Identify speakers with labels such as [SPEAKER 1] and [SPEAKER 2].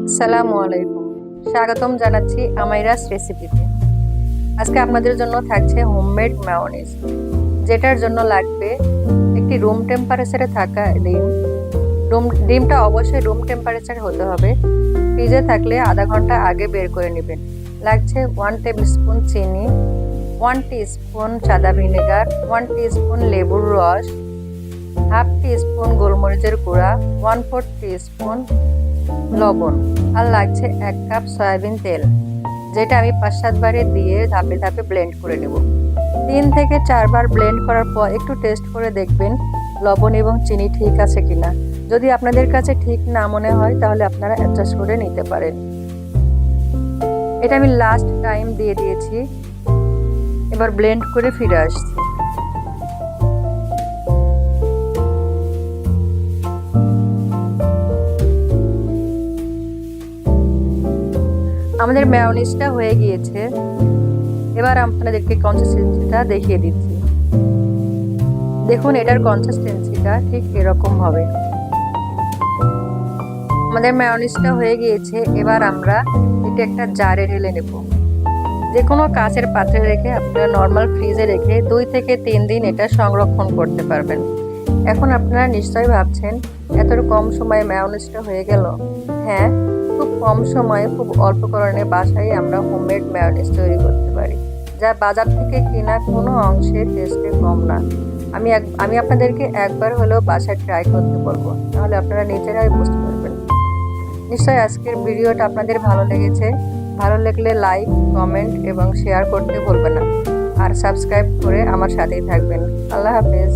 [SPEAKER 1] আসসালামু আলাইকুম, স্বাগতম জানাচ্ছি আমাইরাস রেসিপিতে। আজকে আপনাদের জন্য থাকছে হোমমেড মায়োনিজ, যেটার জন্য লাগবে একটি রুম টেম্পারেচারে থাকা ডিমটা অবশ্যই রুম টেম্পারেচার হতে হবে। ফ্রিজে থাকলে আধা ঘন্টা আগে বের করে নেবেন। লাগছে 1 টেবিল স্পুন চিনি, 1 টিস্পুন সাদা ভিনেগার, 1 টিস্পুন লেবুর রস, হাফ টিস্পুন গোলমরিচের গুঁড়া, 1/4 টিস্পুন লবণ, আর লাগছে 1 কাপ সয়াবিন তেল, যেটা আমি 5-7 বারে দিয়ে ধাপে ধাপে ব্লেন্ড করে নেব। 3 থেকে 4 বার ব্লেন্ড করার পর একটু টেস্ট করে দেখবেন লবণ এবং চিনি ঠিক আছে কিনা। যদি আপনাদের কাছে ঠিক না মনে হয় তাহলে আপনারা অ্যাডজাস্ট করে নিতে পারেন। এটা আমি লাস্ট টাইম দিয়ে দিয়েছি, এবার ব্লেন্ড করে ফিরে আসছি। আমাদের মেয়োনিজটা হয়ে গিয়েছে। এবার আপনাদেরকে কনসিস্টেন্সিটা দেখিয়ে দিচ্ছি। দেখুন, এটার কনসিস্টেন্সিটা ঠিক এরকম হবে। আমাদের মেয়োনিজটা হয়ে গিয়েছে। এবার আমরা এটা একটা জারে ঢেলে নেব। যে কোনো কাঁচের পাত্রে রেখে আপনারা নর্মাল ফ্রিজে রেখে 2 থেকে 3 দিন এটা সংরক্ষণ করতে পারবেন। এখন আপনারা নিশ্চয়ই ভাবছেন এত কম সময়ে মেয়োনিজটা হয়ে গেল। হ্যাঁ, খুব কম সময়ে খুব অল্প উপকরণে বাসায় আমরা হোমমেড মেয়োনিজ তৈরি করতে পারি, যা বাজার থেকে কেনা কোনো অংশে টেস্টে কম না। আমি আপনাদেরকে একবার হলেও বাসায় ট্রাই করতে বলবো, তাহলে আপনারা নিজেরাই বুঝতে পারবেন। নিশ্চয়ই আজকের ভিডিওটা আপনাদের ভালো লেগেছে। ভালো লাগলে লাইক, কমেন্ট এবং শেয়ার করতে ভুলবেন না। আর সাবস্ক্রাইব করে আমার সাথেই থাকবেন। আল্লাহ হাফেজ।